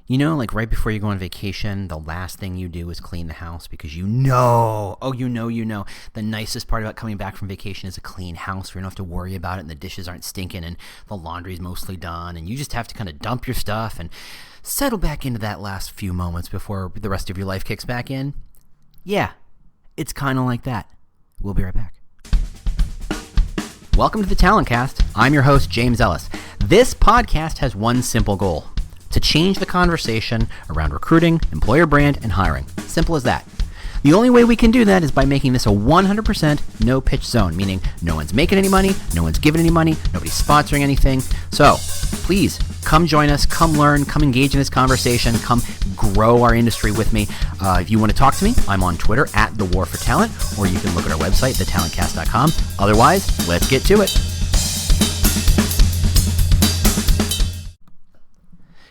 Like right before you go on vacation, the last thing you do is clean the house because the nicest part about coming back from vacation is a clean house where you don't have to worry about it and the dishes aren't stinking and the laundry's mostly done and you just have to kind of dump your stuff and settle back into that last few moments before the rest of your life kicks back in. Yeah, it's kind of like that. We'll be right back. Welcome to the Talent Cast. I'm your host, James Ellis. This podcast has one simple goal: to change the conversation around recruiting, employer brand, and hiring. Simple as that. The only way we can do that is by making this a 100% no-pitch zone, meaning no one's making any money, no one's giving any money, nobody's sponsoring anything. So please come join us, come learn, come engage in this conversation, come grow our industry with me. If you want to talk to me, I'm on Twitter at The War for Talent, or you can look at our website, thetalentcast.com. Otherwise, let's get to it.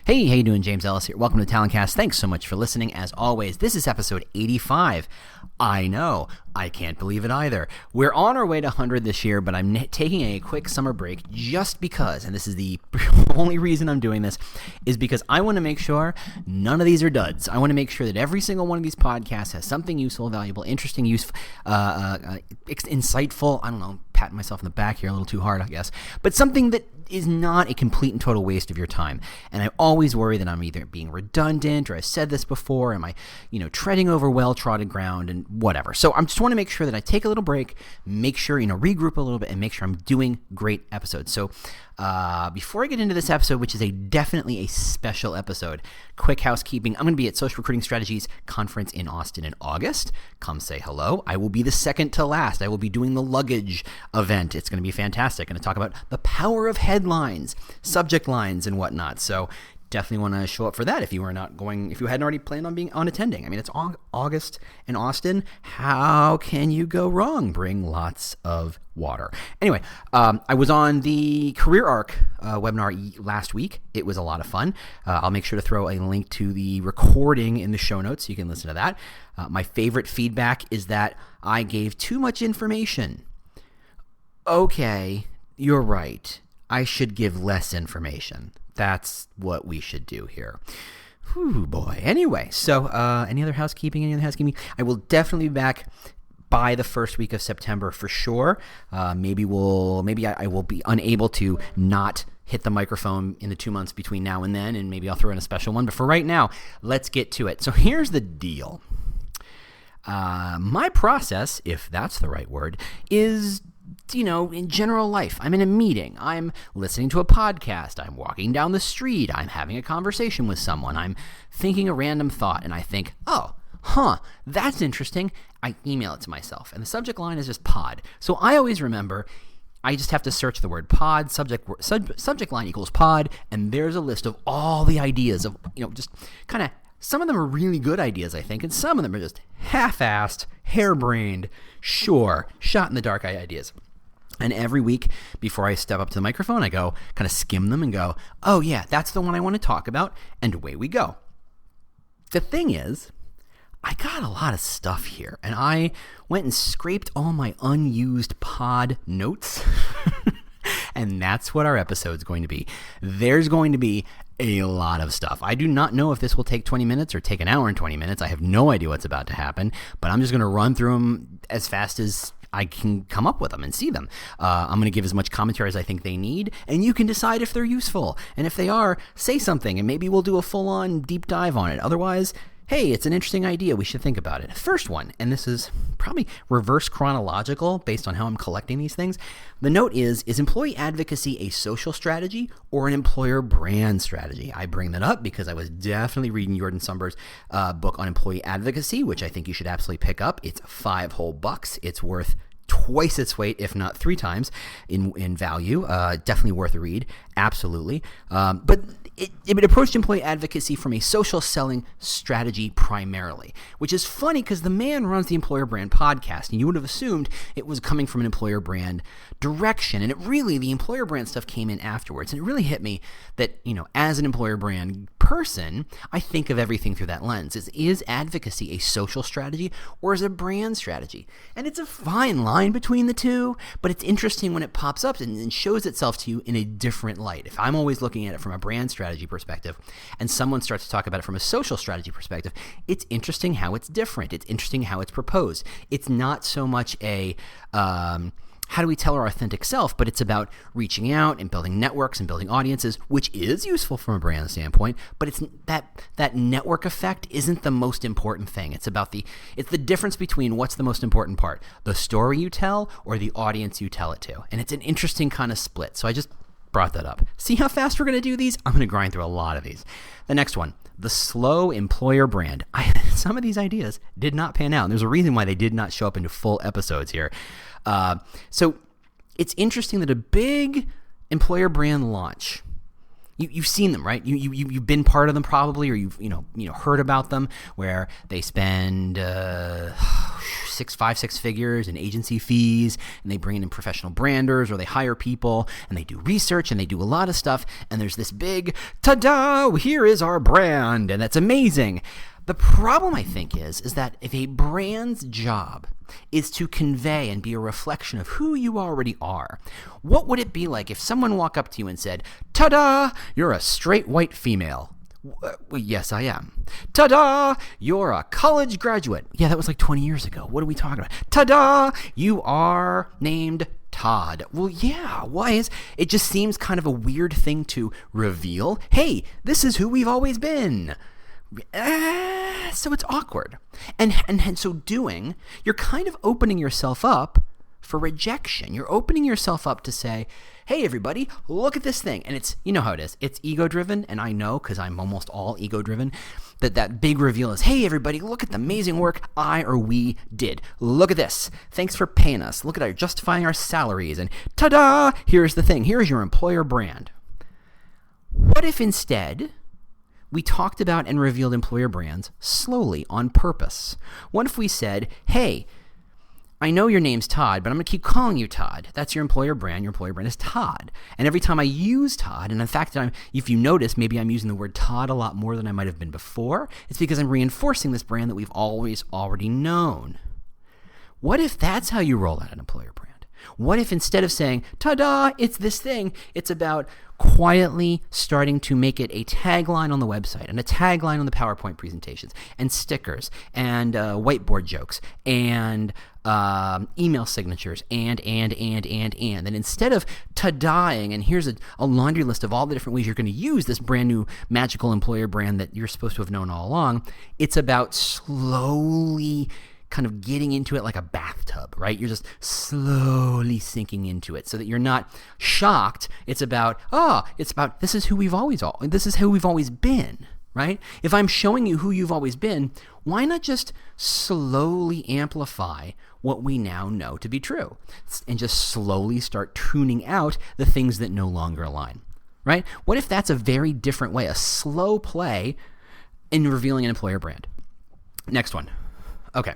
Hey, how you doing? James Ellis here. Welcome to the Talent Cast. Thanks so much for listening. As always, this is episode 85. I know. I can't believe it either. We're on our way to 100 this year, but I'm taking a quick summer break just because, and this is the only reason I'm doing this, is because I want to make sure none of these are duds. I want to make sure that every single one of these podcasts has something useful, valuable, interesting, useful, insightful. I don't know, patting myself in the back here a little too hard, I guess, but something that is not a complete and total waste of your time. And I always worry that I'm either being redundant or I've said this before, am I, treading over well-trodden ground and whatever. So I just want to make sure that I take a little break, make sure, regroup a little bit and make sure I'm doing great episodes. So before I get into this episode, which is definitely a special episode, quick housekeeping. I'm going to be at Social Recruiting Strategies Conference in Austin in August. Come say hello. I will be the second to last. I will be doing the luggage event. It's going to be fantastic. I'm going to talk about the power of headlines, subject lines, and whatnot. So definitely want to show up for that if you hadn't already planned on attending. I mean, it's August in Austin. How can you go wrong? Bring lots of water. Anyway, I was on the Career Arc webinar last week. It was a lot of fun. I'll make sure to throw a link to the recording in the show notes so you can listen to that. My favorite feedback is that I gave too much information. Okay, you're right. I should give less information. That's what we should do here. Whew, boy. Anyway, so any other housekeeping? I will definitely be back by the first week of September for sure. Maybe I will be unable to not hit the microphone in the 2 months between now and then, and maybe I'll throw in a special one. But for right now, let's get to it. So here's the deal. My process, if that's the right word, is in general life. I'm in a meeting. I'm listening to a podcast. I'm walking down the street. I'm having a conversation with someone. I'm thinking a random thought, and I think, that's interesting. I email it to myself, and the subject line is just pod. So I always remember I just have to search the word pod, subject line equals pod, and there's a list of all the ideas of, just kind of, some of them are really good ideas, I think, and some of them are just half-assed, harebrained, shot in the dark ideas. And every week before I step up to the microphone, I go kind of skim them and go, oh yeah, that's the one I want to talk about, and away we go. The thing is, I got a lot of stuff here, and I went and scraped all my unused pod notes, and that's what our episode's going to be. There's going to be a lot of stuff. I do not know if this will take 20 minutes or take an hour and 20 minutes. I have no idea what's about to happen, but I'm just going to run through them as fast as I can come up with them and see them. I'm going to give as much commentary as I think they need, and you can decide if they're useful. And if they are, say something, and maybe we'll do a full-on deep dive on it. Otherwise, hey, it's an interesting idea. We should think about it. First one, and this is probably reverse chronological based on how I'm collecting these things. The note is employee advocacy a social strategy or an employer brand strategy? I bring that up because I was definitely reading Jordan Sumber's book on employee advocacy, which I think you should absolutely pick up. It's $5 whole. It's worth twice its weight, if not 3 times in value. Definitely worth a read. Absolutely. But it approached employee advocacy from a social selling strategy primarily, which is funny because the man runs the Employer Brand podcast, and you would have assumed it was coming from an employer brand direction. And the employer brand stuff came in afterwards. And it really hit me that, as an employer brand person, I think of everything through that lens. Is advocacy a social strategy or is it a brand strategy? And it's a fine line between the two, but it's interesting when it pops up and shows itself to you in a different light. If I'm always looking at it from a brand strategy perspective and someone starts to talk about it from a social strategy perspective, it's interesting how it's different. It's interesting how it's proposed. It's not so much a how do we tell our authentic self, but it's about reaching out and building networks and building audiences, which is useful from a brand standpoint, but it's that network effect isn't the most important thing. It's the difference between what's the most important part, the story you tell or the audience you tell it to. And it's an interesting kind of split. So I just brought that up. See how fast we're going to do these? I'm going to grind through a lot of these. The next one, the slow employer brand. Some of these ideas did not pan out, and there's a reason why they did not show up into full episodes here. So it's interesting that a big employer brand launch, you've seen them, right? You've been part of them probably, or you've heard about them, where they spend 6 figures in agency fees, and they bring in professional branders, or they hire people and they do research and they do a lot of stuff, and there's this big ta-da, here is our brand, and that's amazing. The problem, I think, is that if a brand's job is to convey and be a reflection of who you already are, what would it be like if someone walked up to you and said, ta-da, you're a straight white female? Well, yes, I am. Ta-da, you're a college graduate. Yeah, that was like 20 years ago. What are we talking about? Ta-da, you are named Todd. Well, yeah, why is it just seems kind of a weird thing to reveal? Hey, this is who we've always been. So it's awkward. And so doing, you're kind of opening yourself up for rejection. You're opening yourself up to say, hey, everybody, look at this thing. And it's, you know how it is. It's ego-driven, and I know because I'm almost all ego-driven, that big reveal is, hey, everybody, look at the amazing work I or we did. Look at this. Thanks for paying us. Look at our justifying our salaries. And ta-da, here's the thing. Here's your employer brand. What if instead we talked about and revealed employer brands slowly on purpose? What if we said, hey, I know your name's Todd, but I'm going to keep calling you Todd. That's your employer brand. Your employer brand is Todd. And every time I use Todd, and in fact, if you notice, maybe I'm using the word Todd a lot more than I might have been before, it's because I'm reinforcing this brand that we've always already known. What if that's how you roll out an employer brand? What if instead of saying, ta-da, it's this thing, it's about quietly starting to make it a tagline on the website and a tagline on the PowerPoint presentations and stickers and whiteboard jokes and email signatures and. And instead of ta-daing, and here's a laundry list of all the different ways you're going to use this brand new magical employer brand that you're supposed to have known all along, it's about slowly kind of getting into it like a bathtub, right? You're just slowly sinking into it so that you're not shocked. It's about this is who we've always been, right? If I'm showing you who you've always been, why not just slowly amplify what we now know to be true and just slowly start tuning out the things that no longer align, right? What if that's a very different way, a slow play in revealing an employer brand? Next one. Okay,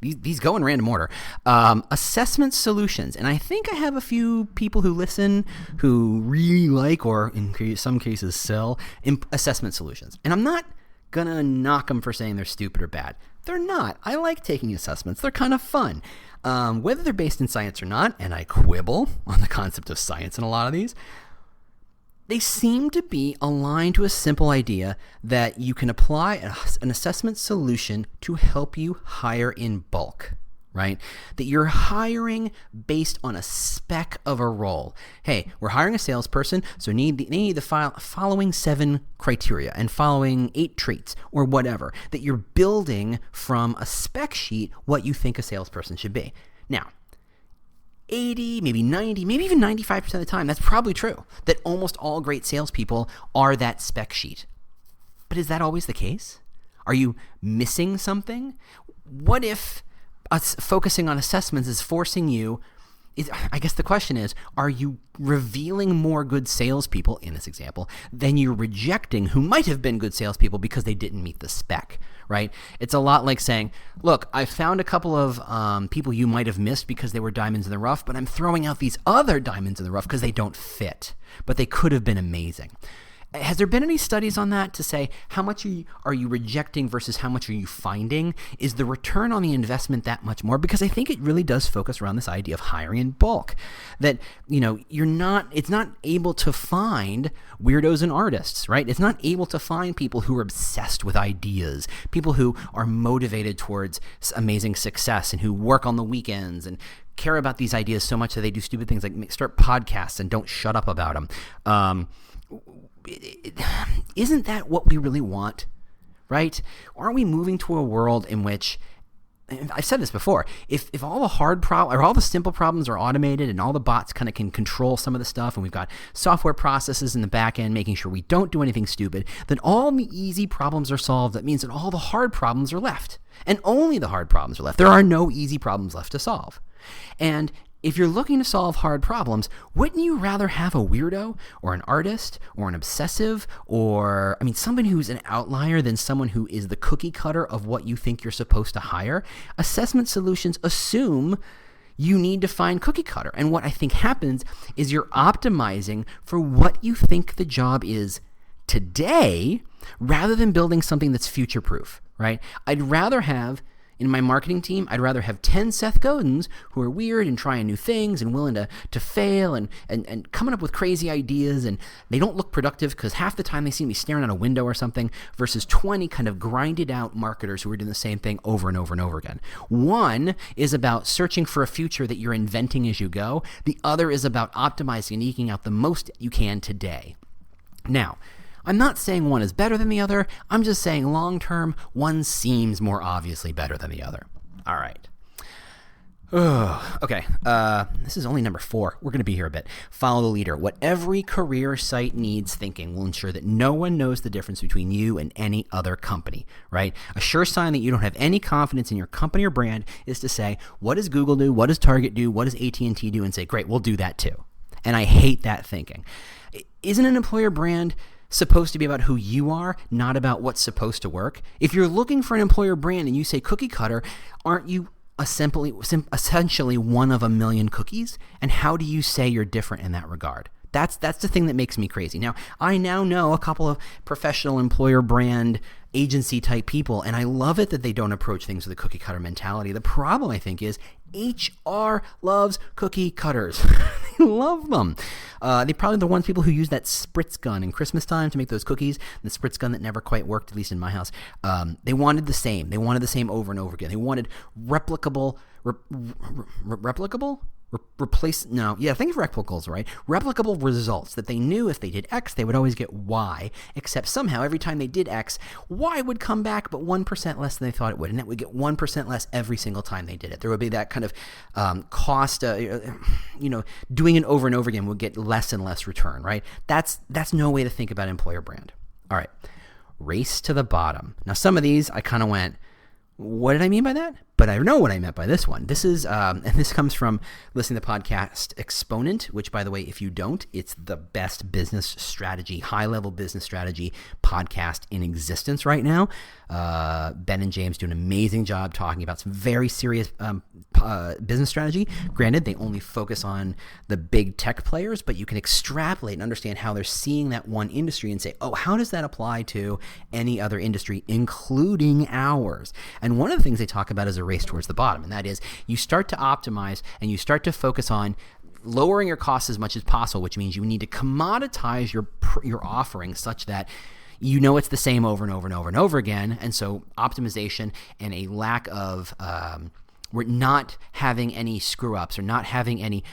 these go in random order. Assessment solutions. And I think I have a few people who listen who really like, or in some cases sell, assessment solutions. And I'm not going to knock them for saying they're stupid or bad. They're not. I like taking assessments. They're kind of fun. Whether they're based in science or not, and I quibble on the concept of science in a lot of these, they seem to be aligned to a simple idea that you can apply an assessment solution to help you hire in bulk, right? That you're hiring based on a spec of a role. Hey, we're hiring a salesperson, so they need the following 7 criteria and following 8 traits or whatever, that you're building from a spec sheet what you think a salesperson should be. Now, 80, maybe 90, maybe even 95% of the time, that's probably true, that almost all great salespeople are that spec sheet. But is that always the case? Are you missing something? What if us focusing on assessments is forcing you, I guess the question is, are you revealing more good salespeople, in this example, than you're rejecting who might have been good salespeople because they didn't meet the spec, right? It's a lot like saying, look, I found a couple of people you might have missed because they were diamonds in the rough, but I'm throwing out these other diamonds in the rough because they don't fit, but they could have been amazing. Has there been any studies on that to say how much are you rejecting versus how much are you finding? Is the return on the investment that much more? Because I think it really does focus around this idea of hiring in bulk. That, it's not able to find weirdos and artists, right? It's not able to find people who are obsessed with ideas, people who are motivated towards amazing success and who work on the weekends and care about these ideas so much that they do stupid things like start podcasts and don't shut up about them. Isn't that what we really want, right? Aren't we moving to a world in which, and I've said this before, if all the hard or all the simple problems are automated and all the bots kind of can control some of the stuff, and we've got software processes in the back end making sure we don't do anything stupid, then all the easy problems are solved. That means that all the hard problems are left, and only the hard problems are left. There are no easy problems left to solve. And if you're looking to solve hard problems, wouldn't you rather have a weirdo or an artist or an obsessive or, somebody who's an outlier than someone who is the cookie cutter of what you think you're supposed to hire? Assessment solutions assume you need to find cookie cutter. And what I think happens is you're optimizing for what you think the job is today rather than building something that's future-proof, right? In my marketing team, I'd rather have 10 Seth Godins who are weird and trying new things and willing to fail and coming up with crazy ideas, and they don't look productive because half the time they seem to be staring out a window or something, versus 20 kind of grinded out marketers who are doing the same thing over and over and over again. One is about searching for a future that you're inventing as you go. The other is about optimizing and eking out the most you can today. Now, I'm not saying one is better than the other. I'm just saying long-term, one seems more obviously better than the other. All right. Okay. This is only number 4. We're going to be here a bit. Follow the leader. What every career site needs thinking will ensure that no one knows the difference between you and any other company, right? A sure sign that you don't have any confidence in your company or brand is to say, what does Google do? What does Target do? What does AT&T do? And say, great, we'll do that too. And I hate that thinking. Isn't an employer brand supposed to be about who you are, not about what's supposed to work? If you're looking for an employer brand and you say cookie cutter, aren't you essentially one of a million cookies? And how do you say you're different in that regard? That's the thing that makes me crazy. Now, I now know a couple of professional employer brand agency type people, and I love it that they don't approach things with a cookie cutter mentality. The problem, I think, is HR loves cookie cutters. They love them. They're probably the people who use that spritz gun in Christmas time to make those cookies, the spritz gun that never quite worked, at least in my house. They wanted the same. They wanted the same over and over again. They wanted replicable, replicable? I think replicals, right? Replicable results that they knew if they did X, they would always get Y, except somehow every time they did X, Y would come back, but 1% less than they thought it would, and that would get 1% less every single time they did it. There would be that kind of cost, doing it over and over again would get less and less return, right? That's no way to think about employer brand. All right, race to the bottom. Now, some of these I kind of went, what did I mean by that? But I know what I meant by this one. This is, and this comes from listening to the podcast Exponent, which, by the way, if you don't, it's the best business strategy, high-level business strategy podcast in existence right now. Ben and James do an amazing job talking about some very serious business strategy. Granted, they only focus on the big tech players, but you can extrapolate and understand how they're seeing that one industry and say, oh, how does that apply to any other industry, including ours? And one of the things they talk about is a race towards the bottom, and that is you start to optimize and you start to focus on lowering your costs as much as possible, which means you need to commoditize your offering such that you know it's the same over and over and over and over again. And so optimization and a lack of we're not having any screw-ups or not having any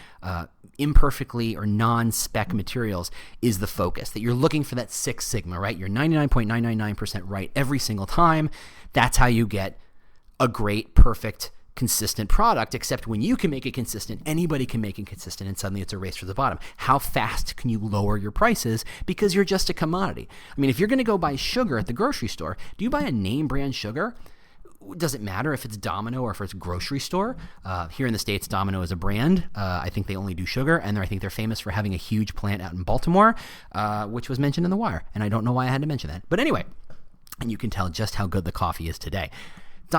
imperfectly or non-spec materials is the focus. That you're looking for that Six Sigma, right? You're 99.999% right every single time. That's how you get a great, perfect, consistent product, except when you can make it consistent, anybody can make it consistent, and suddenly it's a race to the bottom. How fast can you lower your prices because you're just a commodity? I mean, if you're going to go buy sugar at the grocery store, do you buy a name brand sugar? Does it matter if it's Domino or if it's grocery store? Here in the States, Domino is a brand. I think they only do sugar, and I think they're famous for having a huge plant out in Baltimore, which was mentioned in The Wire, and I don't know why I had to mention that. But anyway, and you can tell just how good the coffee is today.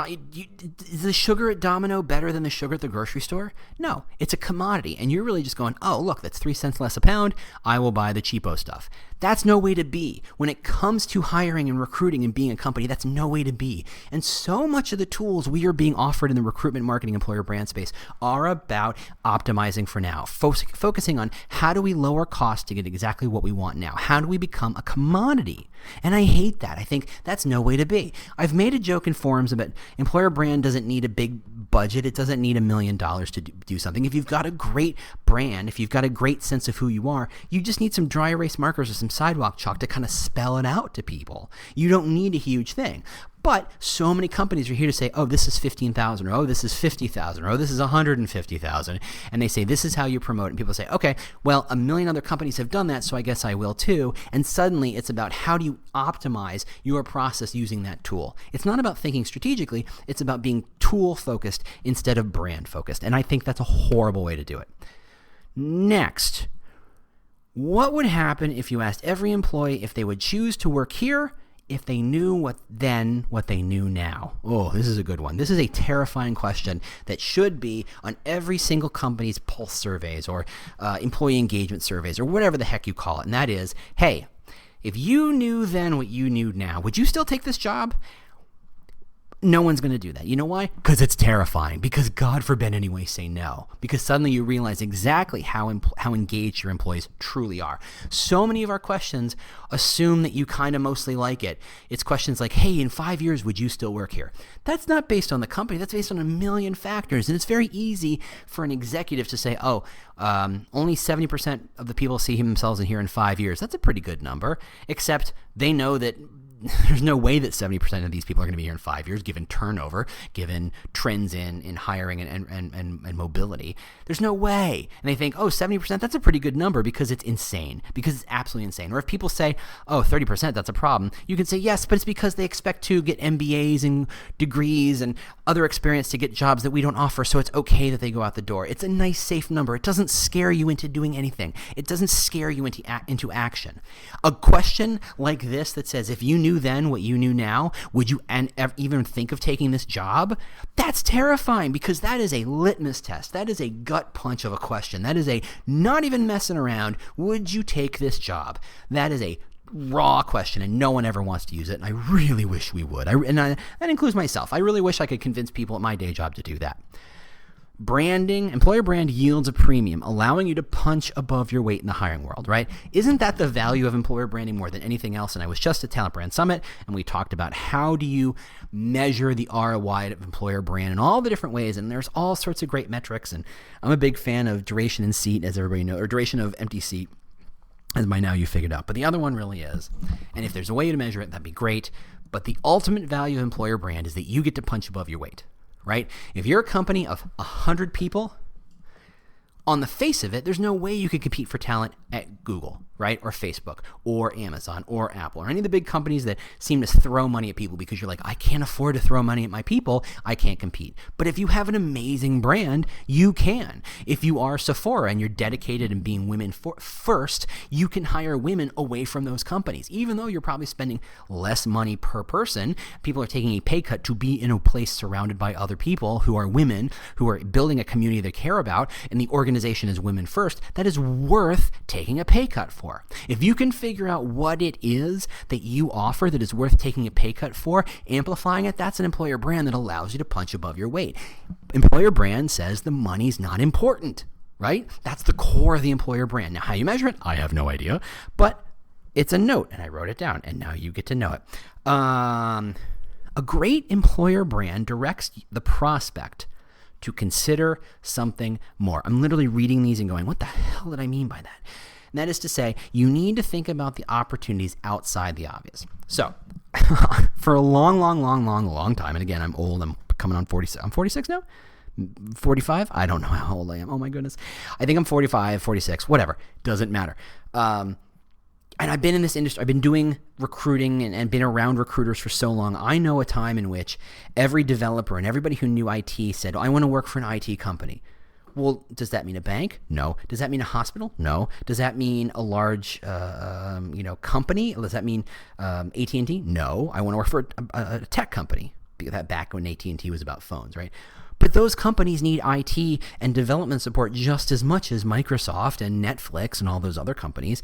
Is the sugar at Domino better than the sugar at the grocery store? No, it's a commodity. And you're really just going, oh, look, that's 3 cents less a pound. I will buy the cheapo stuff. That's no way to be. When it comes to hiring and recruiting and being a company, that's no way to be. And so much of the tools we are being offered in the recruitment, marketing, employer brand space are about optimizing for now, focusing on how do we lower costs to get exactly what we want now? How do we become a commodity? And I hate that. I think that's no way to be. I've made a joke in forums about employer brand doesn't need a big budget. It doesn't need $1 million to do something. If you've got a great brand, if you've got a great sense of who you are, you just need some dry erase markers or some sidewalk chalk to kind of spell it out to people. You don't need a huge thing. But so many companies are here to say, oh, this is 15,000, or oh, this is 50,000, or oh, this is 150,000. And they say, this is how you promote it. And people say, okay, well, 1 million other companies have done that, so I guess I will too. And suddenly it's about how do you optimize your process using that tool. It's not about thinking strategically. It's about being tool-focused instead of brand-focused. And I think that's a horrible way to do it. Next, what would happen if you asked every employee if they would choose to work here if they knew what they knew now? Oh, this is a good one. This is a terrifying question that should be on every single company's pulse surveys or employee engagement surveys or whatever the heck you call it. And that is, hey, if you knew then what you knew now, would you still take this job? No one's going to do that. You know why? Because it's terrifying. Because God forbid anyone say no. Because suddenly you realize exactly how engaged your employees truly are. So many of our questions assume that you kind of mostly like it. It's questions like, hey, in 5 years, would you still work here? That's not based on the company. That's based on 1 million factors. And it's very easy for an executive to say, oh, only 70% of the people see themselves in here in 5 years. That's a pretty good number, except they know that there's no way that 70% of these people are going to be here in 5 years, given turnover, given trends in hiring and mobility. There's no way. And they think, oh, 70%, that's a pretty good number because it's insane, because it's absolutely insane. Or if people say, oh, 30%, that's a problem, you can say, yes, but it's because they expect to get MBAs and degrees and other experience to get jobs that we don't offer, so it's okay that they go out the door. It's a nice, safe number. It doesn't scare you into doing anything. It doesn't scare you into action. A question like this that says, if you knew then what you knew now, would you even think of taking this job? That's terrifying, because that is a litmus test. That is a gut punch of a question. That is a not even messing around. Would you take this job? That is a raw question, and no one ever wants to use it, and I really wish we would. That includes myself. I really wish I could convince people at my day job to do that. Branding, employer brand yields a premium, allowing you to punch above your weight in the hiring world, right? Isn't that the value of employer branding more than anything else? And I was just at Talent Brand Summit, and we talked about how do you measure the ROI of employer brand in all the different ways, and there's all sorts of great metrics, and I'm a big fan of duration in seat, as everybody knows, or duration of empty seat, as by now you figured out. But the other one really is, and if there's a way to measure it, that'd be great. But the ultimate value of employer brand is that you get to punch above your weight. Right? If you're a company of 100 people, on the face of it, there's no way you could compete for talent at Google, right? Or Facebook, or Amazon, or Apple, or any of the big companies that seem to throw money at people because you're like, I can't afford to throw money at my people. I can't compete. But if you have an amazing brand, you can. If you are Sephora and you're dedicated in being women first, you can hire women away from those companies. Even though you're probably spending less money per person, people are taking a pay cut to be in a place surrounded by other people who are women, who are building a community they care about, and the organization is women first. That is worth taking a pay cut for. If you can figure out what it is that you offer that is worth taking a pay cut for, amplifying it, that's an employer brand that allows you to punch above your weight. Employer brand says the money's not important, right? That's the core of the employer brand. Now, how you measure it, I have no idea, but it's a note, and I wrote it down, and now you get to know it. A great employer brand directs the prospect to consider something more. I'm literally reading these and going, what the hell did I mean by that? And that is to say, you need to think about the opportunities outside the obvious. So, for a long time, and again, I'm old, I'm coming on 46, I'm 46 now? 45? I don't know how old I am. Oh my goodness. I think I'm 45, 46, whatever. Doesn't matter. And I've been in this industry, I've been doing recruiting and been around recruiters for so long. I know a time in which every developer and everybody who knew IT said, I want to work for an IT company. Well, does that mean a bank? No. Does that mean a hospital? No. Does that mean a large, company? Does that mean AT&T? No. I want to work for a tech company. that back when AT&T was about phones, right? But those companies need IT and development support just as much as Microsoft and Netflix and all those other companies.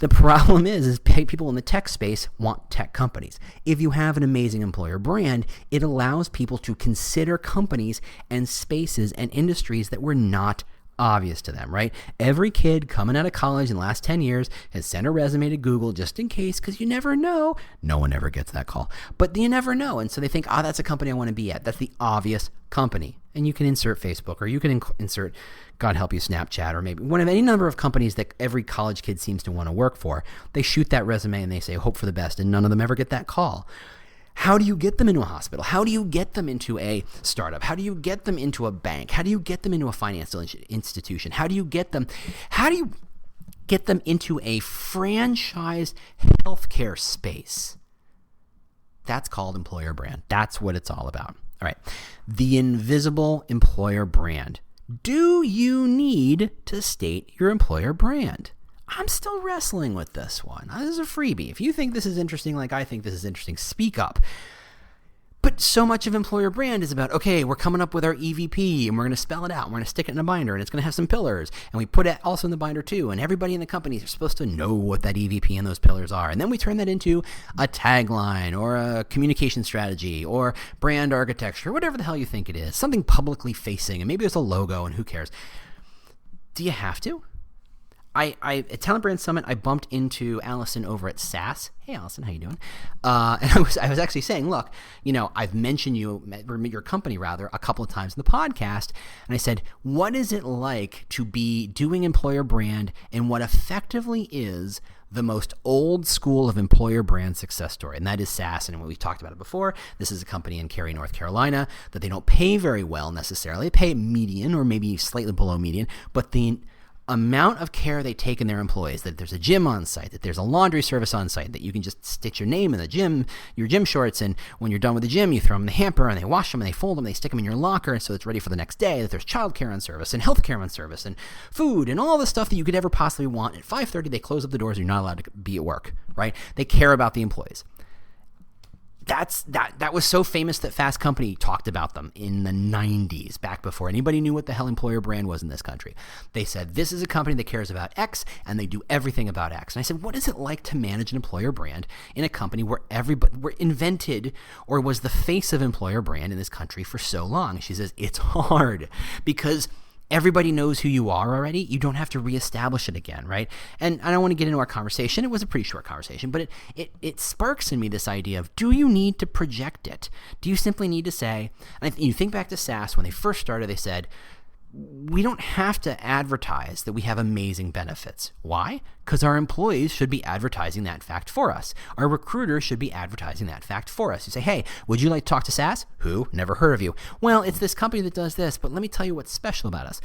The problem is people in the tech space want tech companies. If you have an amazing employer brand, it allows people to consider companies and spaces and industries that were not obvious to them, right? Every kid coming out of college in the last 10 years has sent a resume to Google just in case, because you never know. No one ever gets that call, but you never know. And so they think, that's a company I want to be at. That's the obvious company. And you can insert Facebook, or you can insert, God help you, Snapchat, or maybe one of any number of companies that every college kid seems to want to work for. They shoot that resume and they say, hope for the best. And none of them ever get that call. How do you get them into a hospital? How do you get them into a startup? How do you get them into a bank? How do you get them into a financial institution? How do you get them into a franchised healthcare space? That's called employer brand. That's what it's all about. All right. The invisible employer brand. Do you need to state your employer brand? I'm still wrestling with this one. This is a freebie. If you think this is interesting like I think this is interesting, speak up. But so much of employer brand is about, okay, we're coming up with our EVP and we're going to spell it out. And we're going to stick it in a binder and it's going to have some pillars. And we put it also in the binder too. And everybody in the companies are supposed to know what that EVP and those pillars are. And then we turn that into a tagline or a communication strategy or brand architecture, whatever the hell you think it is. Something publicly facing. And maybe there's a logo and who cares. Do you have to? At Talent Brand Summit, I bumped into Allison over at SAS. Hey, Allison, how you doing? And I was actually saying, look, I've mentioned your company rather a couple of times in the podcast, and I said, what is it like to be doing employer brand in what effectively is the most old school of employer brand success story, and that is SAS. And we've talked about it before. This is a company in Cary, North Carolina, that they don't pay very well necessarily. They pay median or maybe slightly below median, but the amount of care they take in their employees, that there's a gym on site, that there's a laundry service on site, that you can just stitch your name in the gym, your gym shorts, and when you're done with the gym, you throw them in the hamper and they wash them and they fold them, they stick them in your locker so it's ready for the next day, that there's childcare on service and healthcare on service and food and all the stuff that you could ever possibly want. At 5:30, they close up the doors and you're not allowed to be at work, right? They care about the employees. That was so famous that Fast Company talked about them in the 90s, back before anybody knew what the hell employer brand was in this country. They said, this is a company that cares about X, and they do everything about X. And I said, what is it like to manage an employer brand in a company where everybody were invented or was the face of employer brand in this country for so long? She says, it's hard because everybody knows who you are already. You don't have to reestablish it again, right? And I don't want to get into our conversation. It was a pretty short conversation, but it sparks in me this idea of, do you need to project it? Do you simply need to say, and you think back to SAS, when they first started, they said, we don't have to advertise that we have amazing benefits. Why? Because our employees should be advertising that fact for us. Our recruiters should be advertising that fact for us. You say, hey, would you like to talk to SAS? Who? Never heard of you. Well, it's this company that does this, but let me tell you what's special about us.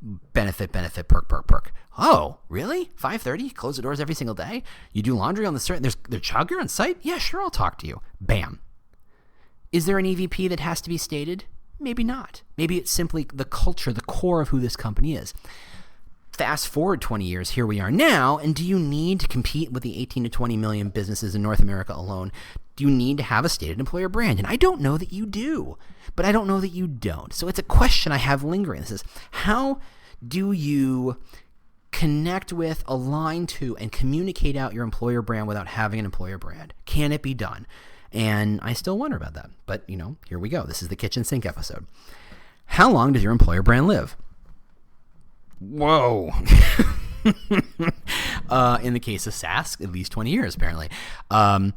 Benefit, perk. Oh, really? 5:30? Close the doors every single day? You do laundry on the site? There's childcare on site? Yeah, sure, I'll talk to you. Bam. Is there an EVP that has to be stated? Maybe not. Maybe it's simply the culture, the core of who this company is. Fast forward 20 years, here we are now, and do you need to compete with the 18 to 20 million businesses in North America alone? Do you need to have a stated employer brand? And I don't know that you do, but I don't know that you don't. So it's a question I have lingering. This is, how do you connect with, align to, and communicate out your employer brand without having an employer brand? Can it be done? And I still wonder about that. But, here we go. This is the kitchen sink episode. How long does your employer brand live? Whoa. In the case of SAS, at least 20 years, apparently. How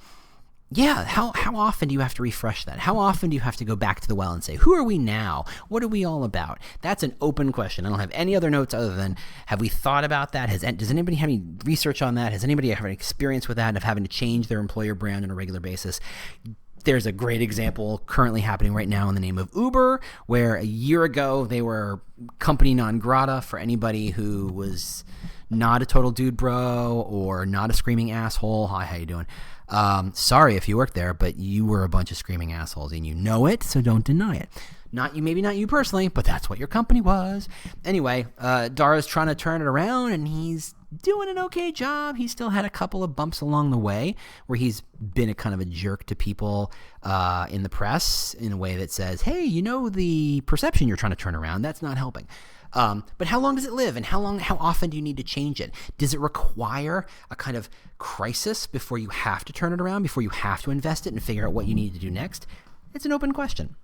often do you have to refresh that? How often do you have to go back to the well and say, who are we now? What are we all about? That's an open question. I don't have any other notes other than, have we thought about that? Does anybody have any research on that? Has anybody have an experience with that, of having to change their employer brand on a regular basis? There's a great example currently happening right now in the name of Uber, where a year ago they were company non grata for anybody who was not a total dude bro or not a screaming asshole. Hi, how you doing? Sorry if you worked there, but you were a bunch of screaming assholes and you know it, so don't deny it. Maybe not you personally, but that's what your company was. Anyway, Dara's trying to turn it around and he's doing an okay job. He's still had a couple of bumps along the way where he's been a kind of a jerk to people in the press in a way that says, hey, the perception you're trying to turn around, that's not helping. But how long does it live, and how often do you need to change it? Does it require a kind of crisis before you have to turn it around, before you have to invest it and figure out what you need to do next? It's an open question.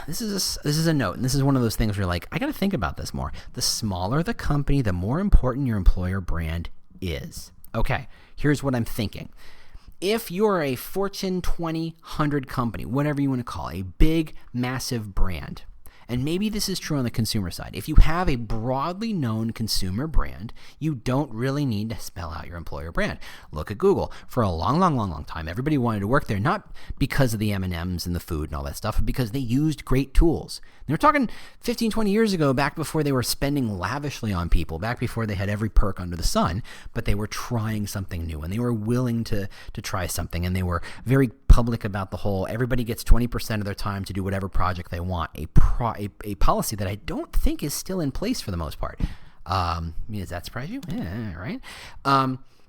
This is a note, and this is one of those things where you're like, I got to think about this more. The smaller the company, the more important your employer brand is. Okay, here's what I'm thinking. If you're a Fortune 100 company, whatever you want to call it, a big, massive brand, and maybe this is true on the consumer side. If you have a broadly known consumer brand, you don't really need to spell out your employer brand. Look at Google. For a long time, everybody wanted to work there, not because of the M&Ms and the food and all that stuff, but because they used great tools. And we're talking 15, 20 years ago, back before they were spending lavishly on people, back before they had every perk under the sun, but they were trying something new, and they were willing to try something, and they were very public about the whole, everybody gets 20% of their time to do whatever project they want, a policy that I don't think is still in place for the most part. Does that surprise you? Yeah, right.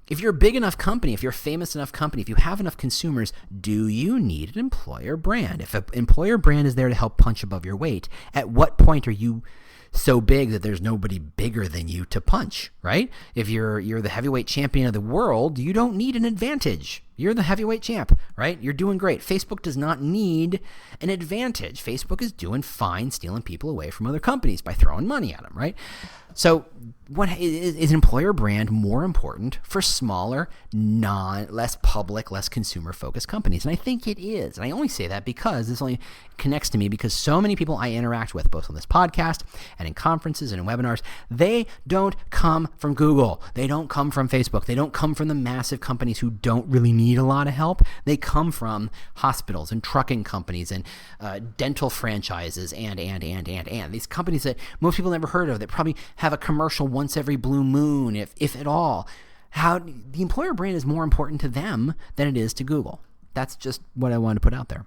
If you're a big enough company, if you're a famous enough company, if you have enough consumers, do you need an employer brand? If an employer brand is there to help punch above your weight, at what point are you so big that there's nobody bigger than you to punch, right? If you're the heavyweight champion of the world, you don't need an advantage. You're the heavyweight champ, right? You're doing great. Facebook does not need an advantage. Facebook is doing fine stealing people away from other companies by throwing money at them, right? So what is an employer brand more important for smaller, less public, less consumer-focused companies? And I think it is. And I only say that because this only connects to me because so many people I interact with, both on this podcast and in conferences and in webinars, they don't come from Google. They don't come from Facebook. They don't come from the massive companies who don't really need a lot of help. They come from hospitals and trucking companies and dental franchises and these companies that most people never heard of that probably have a commercial once every blue moon, if at all. How the employer brand is more important to them than it is to Google. That's just what I wanted to put out there.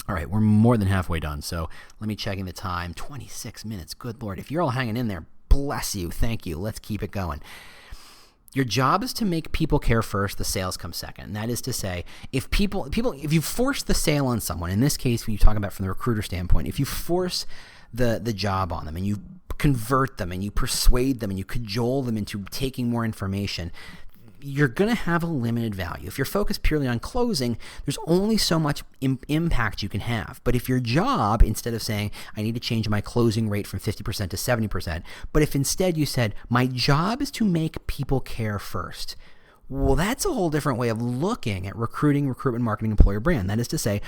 All right, we're more than halfway done, so let me check in the time. 26 minutes. Good Lord. If you're all hanging in there, bless you. Thank you. Let's keep it going. Your job is to make people care first, the sales come second. And that is to say, if you force the sale on someone, in this case, when you talk about from the recruiter standpoint, if you force the job on them and you convert them and you persuade them and you cajole them into taking more information, you're going to have a limited value. If you're focused purely on closing, there's only so much impact you can have. But if your job, instead of saying, I need to change my closing rate from 50% to 70%, but if instead you said, my job is to make people care first, well, that's a whole different way of looking at recruiting, recruitment, marketing, employer brand. That is to say,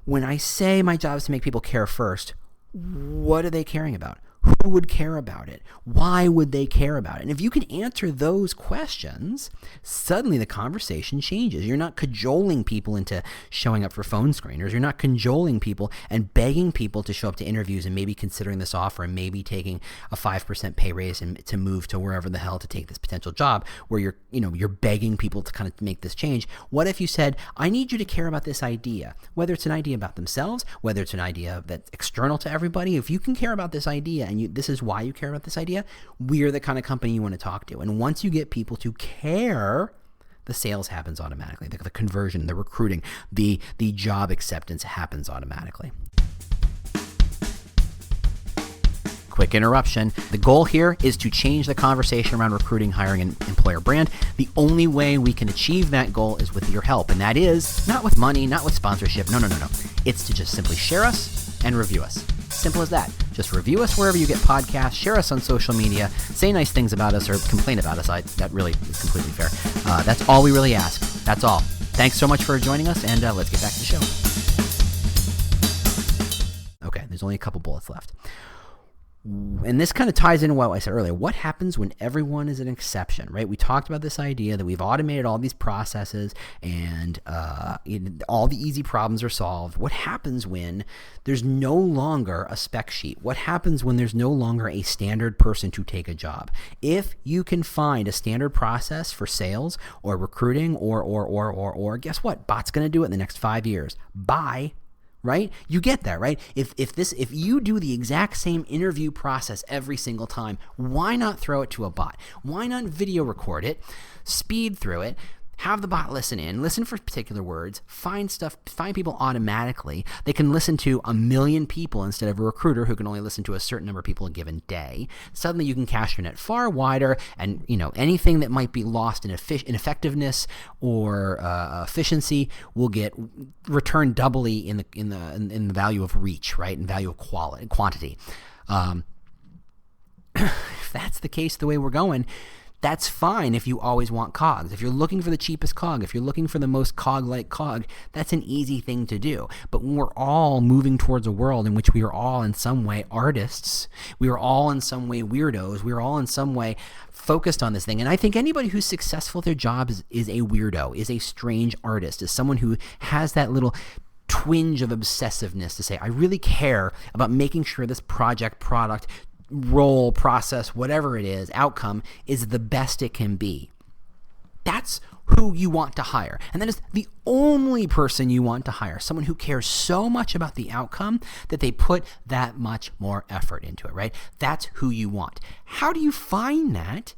when I say my job is to make people care first, what are they caring about? Who would care about it? Why would they care about it? And if you can answer those questions, suddenly the conversation changes. You're not cajoling people into showing up for phone screeners. You're not cajoling people and begging people to show up to interviews and maybe considering this offer and maybe taking a 5% pay raise and to move to wherever the hell to take this potential job where you're begging people to kind of make this change. What if you said, I need you to care about this idea, whether it's an idea about themselves, whether it's an idea that's external to everybody. If you can care about this idea and this is why you care about this idea, we're the kind of company you want to talk to. And once you get people to care, the sales happens automatically. The conversion, the recruiting, the job acceptance happens automatically. Quick interruption. The goal here is to change the conversation around recruiting, hiring, and employer brand. The only way we can achieve that goal is with your help. And that is not with money, not with sponsorship. No. It's to just simply share us and review us. Simple as that. Just review us wherever you get podcasts, share us on social media, say nice things about us or complain about us. That really is completely fair. That's all we really ask. That's all. Thanks so much for joining us, and let's get back to the show. Okay, there's only a couple bullets left. And this kind of ties into what I said earlier. What happens when everyone is an exception, right? We talked about this idea that we've automated all these processes and all the easy problems are solved. What happens when there's no longer a spec sheet? What happens when there's no longer a standard person to take a job? If you can find a standard process for sales or recruiting or guess what? Bot's going to do it in the next 5 years. Buy right? You get that, right? If you do the exact same interview process every single time, why not throw it to a bot? Why not video record it, speed through it, have the bot listen for particular words, find people automatically. They can listen to 1 million people instead of a recruiter who can only listen to a certain number of people a given day. Suddenly you can cast your net far wider, and anything that might be lost in effectiveness or efficiency will get returned doubly in the value of reach, right? And value of quantity. If that's the case, the way we're going, that's fine if you always want cogs. If you're looking for the cheapest cog, if you're looking for the most cog-like cog, that's an easy thing to do. But when we're all moving towards a world in which we are all in some way artists, we are all in some way weirdos, we are all in some way focused on this thing. And I think anybody who's successful at their job is a weirdo, is a strange artist, is someone who has that little twinge of obsessiveness to say, I really care about making sure this project, product, role, process, whatever it is, outcome is the best it can be. That's who you want to hire. And that is the only person you want to hire, someone who cares so much about the outcome that they put that much more effort into it, right? That's who you want. How do you find that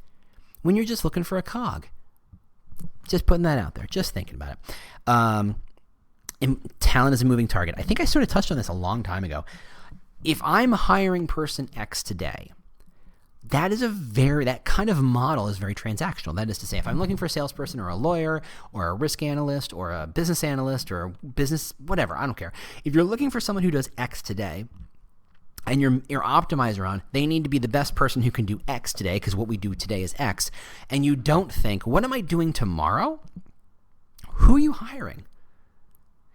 when you're just looking for a cog? Just putting that out there, just thinking about it. Talent is a moving target. I think I sort of touched on this a long time ago. If I'm hiring person X today, that kind of model is very transactional. That is to say, if I'm looking for a salesperson or a lawyer or a risk analyst or a business analyst or a business, whatever, I don't care. If you're looking for someone who does X today and you're optimizer on, they need to be the best person who can do X today because what we do today is X, and you don't think, what am I doing tomorrow? Who are you hiring?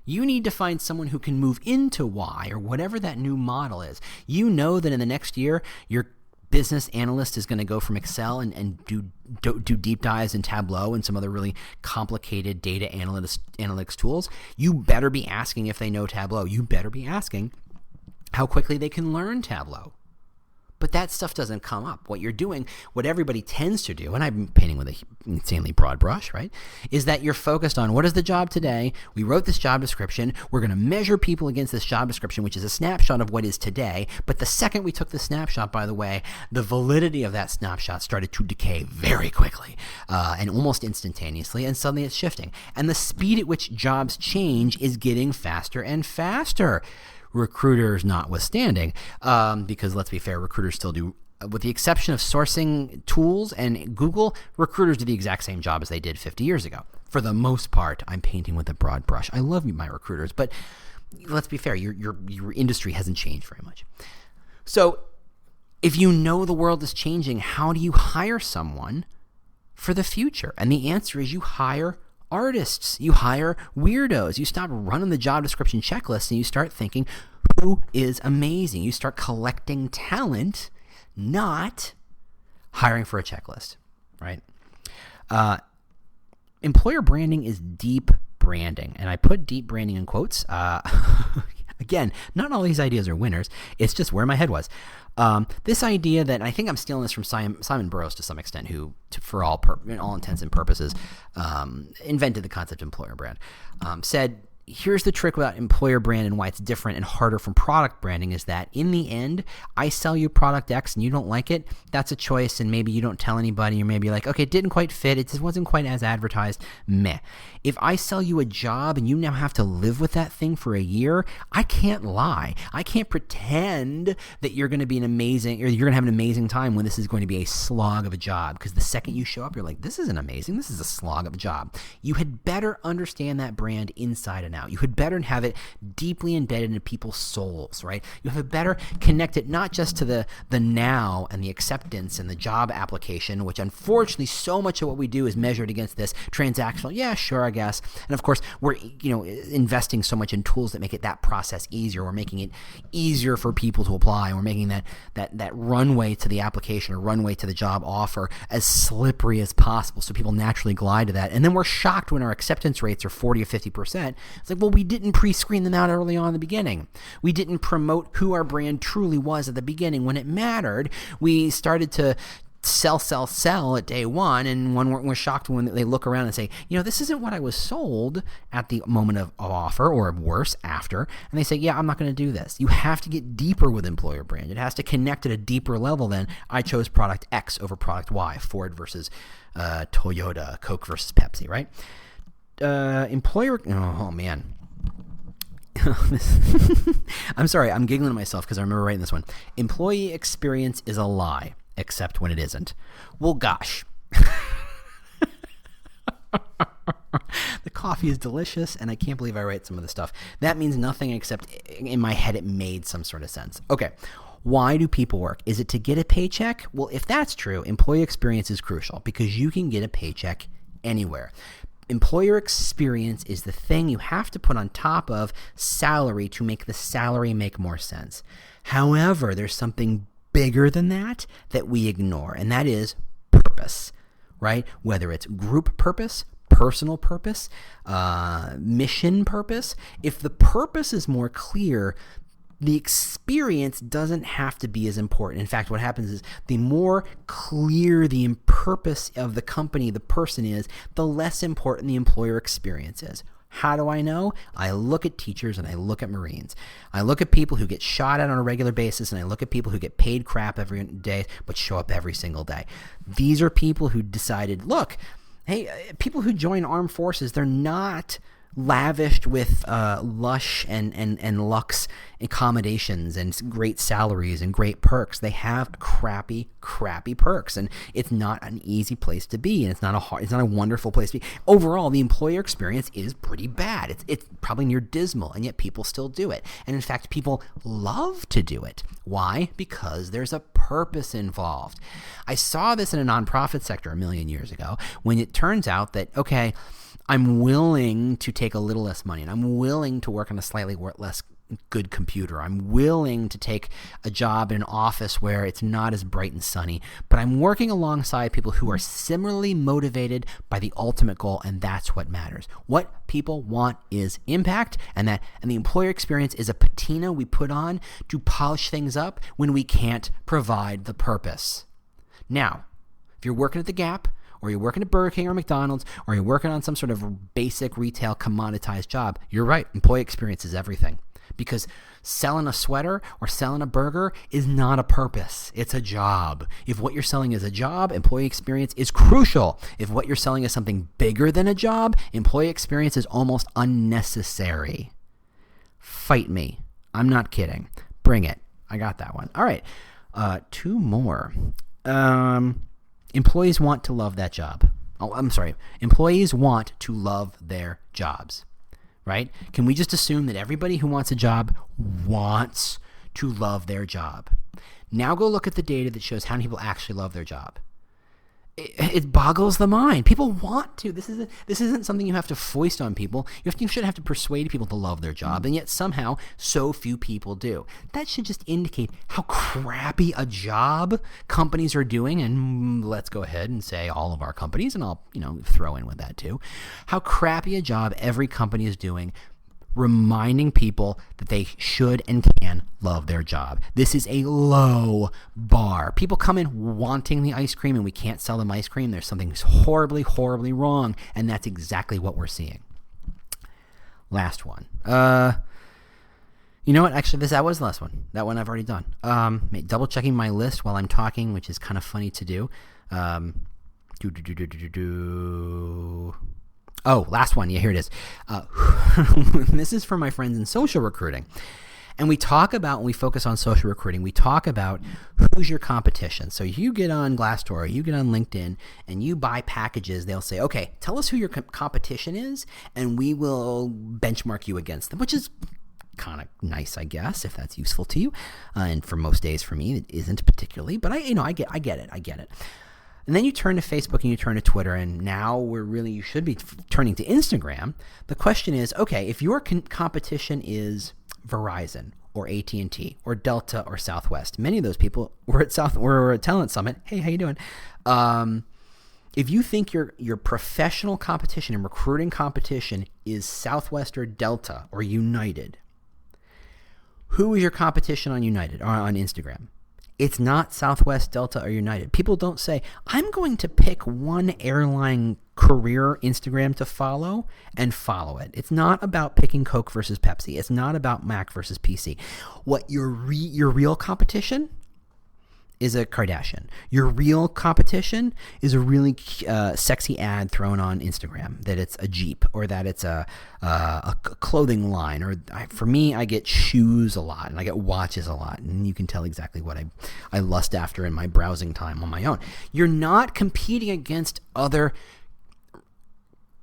You need to find someone who can move into Y or whatever that new model is. You know that in the next year, your business analyst is going to go from Excel and do deep dives in Tableau and some other really complicated data analytics tools. You better be asking if they know Tableau. You better be asking how quickly they can learn Tableau. But that stuff doesn't come up. What you're doing, what everybody tends to do, and I'm painting with an insanely broad brush, right, is that you're focused on what is the job today. We wrote this job description. We're going to measure people against this job description, which is a snapshot of what is today. But the second we took the snapshot, by the way, the validity of that snapshot started to decay very quickly and almost instantaneously, and suddenly it's shifting. And the speed at which jobs change is getting faster and faster. Recruiters notwithstanding, because let's be fair, recruiters still do, with the exception of sourcing tools and Google, recruiters do the exact same job as they did 50 years ago. For the most part, I'm painting with a broad brush. I love my recruiters, but let's be fair, your industry hasn't changed very much. So if you know the world is changing, how do you hire someone for the future? And the answer is you hire artists, you hire weirdos. You stop running the job description checklist and you start thinking, who is amazing? You start collecting talent, not hiring for a checklist, right? Employer branding is deep branding, and I put deep branding in quotes. Again, not all these ideas are winners. It's just where my head was. This idea that, and I think I'm stealing this from Simon Burrows to some extent, who, for all intents and purposes, invented the concept of employer brand, said, here's the trick about employer brand and why it's different and harder from product branding is that in the end, I sell you product X and you don't like it. That's a choice, and maybe you don't tell anybody, or maybe you're like, okay, it didn't quite fit. It just wasn't quite as advertised. Meh. If I sell you a job and you now have to live with that thing for a year, I can't lie. I can't pretend that you're going to be you're going to have an amazing time when this is going to be a slog of a job. Because the second you show up, you're like, this isn't amazing. This is a slog of a job. You had better understand that brand inside and out. You had better have it deeply embedded into people's souls, right? You have better connect it not just to the now and the acceptance and the job application, which unfortunately so much of what we do is measured against this transactional, yeah, sure, I guess. And of course, we're investing so much in tools that make that process easier. We're making it easier for people to apply. We're making that runway to the application or runway to the job offer as slippery as possible so people naturally glide to that. And then we're shocked when our acceptance rates are 40 or 50%. It's like, well, we didn't pre-screen them out early on in the beginning. We didn't promote who our brand truly was at the beginning when it mattered. We started to sell at day one, and when we're shocked when they look around and say, this isn't what I was sold at the moment of offer, or worse, after, and they say, yeah, I'm not going to do this. You have to get deeper with employer brand. It has to connect at a deeper level than I chose product X over product Y, Ford versus Toyota, Coke versus Pepsi, right? Employer, oh man. I'm sorry, I'm giggling to myself because I remember writing this one. Employee experience is a lie, except when it isn't. Well, gosh. The coffee is delicious, and I can't believe I write some of the stuff. That means nothing except in my head it made some sort of sense. Okay, why do people work? Is it to get a paycheck? Well, if that's true, employee experience is crucial because you can get a paycheck anywhere. Employer experience is the thing you have to put on top of salary to make the salary make more sense. However, there's something bigger than that we ignore, and that is purpose, right? Whether it's group purpose, personal purpose, mission purpose. If the purpose is more clear, the experience doesn't have to be as important. In fact, what happens is the more clear the purpose of the company, the person is, the less important the employer experience is. How do I know? I look at teachers and I look at Marines. I look at people who get shot at on a regular basis, and I look at people who get paid crap every day but show up every single day. These are people who decided, look, hey, people who join armed forces, they're not lavished with lush and luxe accommodations and great salaries and great perks. They have crappy perks, and it's not an easy place to be, and it's not a wonderful place to be. Overall, the employer experience is pretty bad. It's probably near dismal, and yet people still do it. And in fact, people love to do it. Why? Because there's a purpose involved. I saw this in a nonprofit sector a million years ago when it turns out that, okay, I'm willing to take a little less money, and I'm willing to work on a slightly less good computer. I'm willing to take a job in an office where it's not as bright and sunny, but I'm working alongside people who are similarly motivated by the ultimate goal, and that's what matters. What people want is impact, and the employer experience is a patina we put on to polish things up when we can't provide the purpose. Now, if you're working at the Gap, or you're working at Burger King or McDonald's, or you're working on some sort of basic retail commoditized job, you're right. Employee experience is everything. Because selling a sweater or selling a burger is not a purpose. It's a job. If what you're selling is a job, employee experience is crucial. If what you're selling is something bigger than a job, employee experience is almost unnecessary. Fight me. I'm not kidding. Bring it. I got that one. All right. Two more. Employees want to love that job. Oh, I'm sorry. Employees want to love their jobs, right? Can we just assume that everybody who wants a job wants to love their job? Now go look at the data that shows how many people actually love their job. It boggles the mind. People want to. This isn't something you have to foist on people. You shouldn't have to persuade people to love their job, and yet somehow so few people do. That should just indicate how crappy a job companies are doing, and let's go ahead and say all of our companies, and I'll throw in with that too. How crappy a job every company is doing reminding people that they should and can love their job. This is a low bar. People come in wanting the ice cream and we can't sell them ice cream. There's something horribly, horribly wrong, and that's exactly what we're seeing. Last one. You know what? Actually, that was the last one. That one I've already done. Double checking my list while I'm talking, which is kind of funny to do. Oh, last one. Yeah, here it is. This is for my friends in social recruiting. And we focus on social recruiting, we talk about who's your competition. So you get on Glassdoor, you get on LinkedIn, and you buy packages. They'll say, okay, tell us who your competition is, and we will benchmark you against them, which is kind of nice, I guess, if that's useful to you. And for most days, for me, it isn't particularly, but I get it. And then you turn to Facebook and you turn to Twitter, and now you should be turning to Instagram. The question is, okay, if your competition is Verizon or AT&T or Delta or Southwest, many of those people were at Talent Summit. Hey, how you doing? If you think your professional competition and recruiting competition is Southwest or Delta or United, who is your competition on United or on Instagram? It's not Southwest, Delta, or United. People don't say, I'm going to pick one airline career Instagram to follow and follow it. It's not about picking Coke versus Pepsi. It's not about Mac versus PC. What your real competition is a Kardashian. Your real competition is a really sexy ad thrown on Instagram that it's a Jeep or that it's a clothing line. Or for me, I get shoes a lot and I get watches a lot. And you can tell exactly what I lust after in my browsing time on my own. You're not competing against other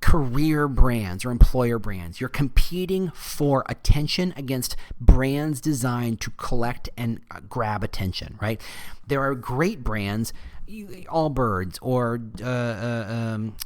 career brands or employer brands. You're competing for attention against brands designed to collect and grab attention, right? There are great brands, Allbirds or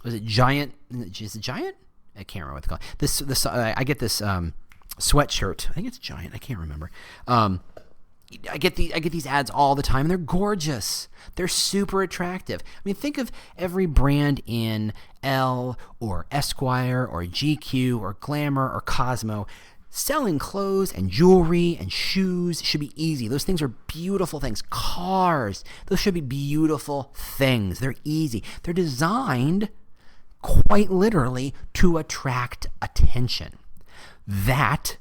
was it Giant? Is it Giant? I can't remember what it's called. This I get this sweatshirt. I think it's Giant. I can't remember. I get these ads all the time, and they're gorgeous. They're super attractive. I mean, think of every brand in Elle or Esquire or GQ or Glamour or Cosmo. Selling clothes and jewelry and shoes should be easy. Those things are beautiful things. Cars, those should be beautiful things. They're easy. They're designed quite literally to attract attention. That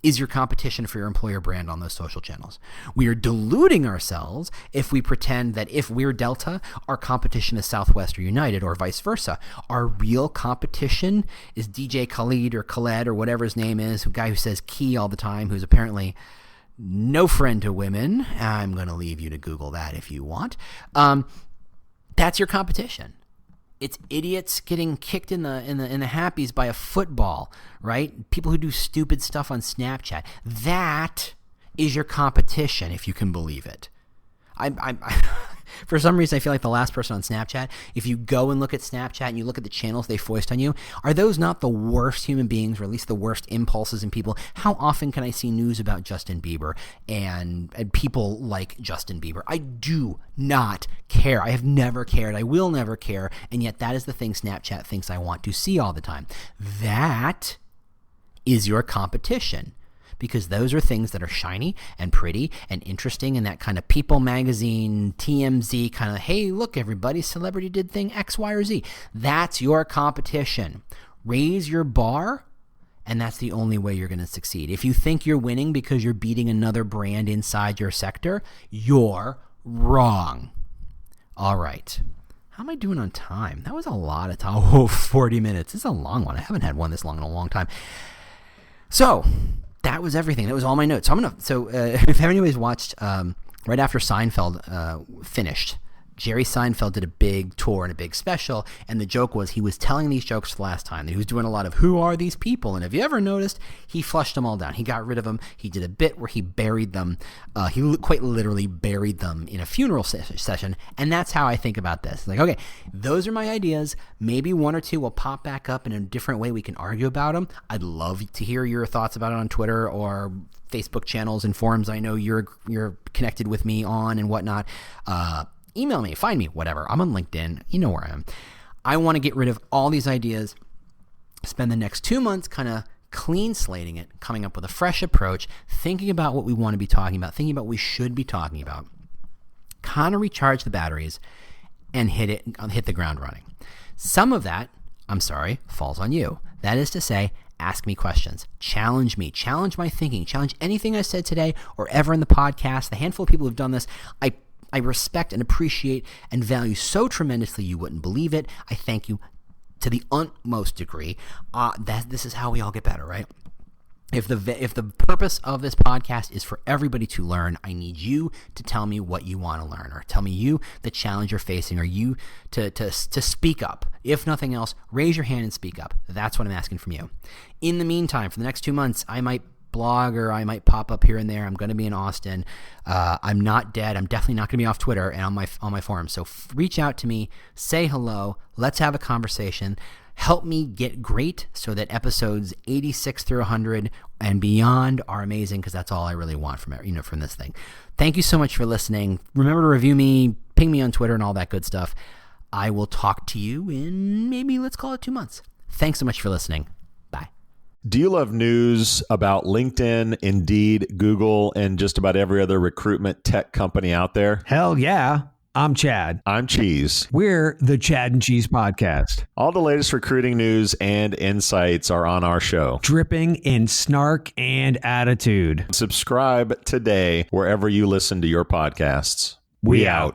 is your competition for your employer brand on those social channels. We are deluding ourselves if we pretend that if we're Delta, our competition is Southwest or United or vice versa. Our real competition is DJ Khaled or Khaled or whatever his name is, a guy who says key all the time, who's apparently no friend to women. I'm going to leave you to Google that if you want. That's your competition. It's idiots getting kicked in the happies by a football, right? People who do stupid stuff on Snapchat. That is your competition, if you can believe it. For some reason, I feel like the last person on Snapchat, if you go and look at Snapchat and you look at the channels they foist on you, are those not the worst human beings, or at least the worst impulses in people? How often can I see news about Justin Bieber and people like Justin Bieber? I do not care. I have never cared. I will never care. And yet that is the thing Snapchat thinks I want to see all the time. That is your competition. Because those are things that are shiny and pretty and interesting and that kind of People magazine, TMZ kind of, hey, look, everybody, celebrity did thing X, Y, or Z. That's your competition. Raise your bar, and that's the only way you're going to succeed. If you think you're winning because you're beating another brand inside your sector, you're wrong. All right. How am I doing on time? That was a lot of time. Oh, 40 minutes. This is a long one. I haven't had one this long in a long time. So that was everything. That was all my notes. So if anybody's watched right after Seinfeld finished, Jerry Seinfeld did a big tour and a big special, and the joke was he was telling these jokes for the last time. He was doing a lot of who are these people, and have you ever noticed he flushed them all down. He got rid of them. He did a bit where he buried them. He quite literally buried them in a funeral session, and that's how I think about this. Like, okay, those are my ideas. Maybe one or two will pop back up in a different way. We can argue about them. I'd love to hear your thoughts about it on Twitter or Facebook channels and forums I know you're connected with me on and whatnot. Email me, find me, whatever. I'm on LinkedIn. You know where I am. I want to get rid of all these ideas, spend the next 2 months kind of clean slating it, coming up with a fresh approach, thinking about what we want to be talking about, thinking about what we should be talking about, kind of recharge the batteries and hit the ground running. Some of that, falls on you. That is to say, ask me questions, challenge me, challenge my thinking, challenge anything I said today or ever in the podcast. The handful of people who've done this, I respect and appreciate and value so tremendously you wouldn't believe it. I thank you to the utmost degree. This is how we all get better, right? If the purpose of this podcast is for everybody to learn, I need you to tell me what you want to learn, or tell me you the challenge you're facing, or you to speak up. If nothing else, raise your hand and speak up. That's what I'm asking from you. In the meantime, for the next 2 months, I might blog or I might pop up here and there. I'm going to be in Austin. I'm not dead. I'm definitely not going to be off Twitter and on my forum. So reach out to me, say hello. Let's have a conversation. Help me get great so that episodes 86 through 100 and beyond are amazing, because that's all I really want from this thing. Thank you so much for listening. Remember to review me, ping me on Twitter and all that good stuff. I will talk to you in maybe, let's call it 2 months. Thanks so much for listening. Do you love news about LinkedIn, Indeed, Google, and just about every other recruitment tech company out there? Hell yeah. I'm Chad. I'm Cheese. We're the Chad and Cheese Podcast. All the latest recruiting news and insights are on our show. Dripping in snark and attitude. Subscribe today wherever you listen to your podcasts. We out.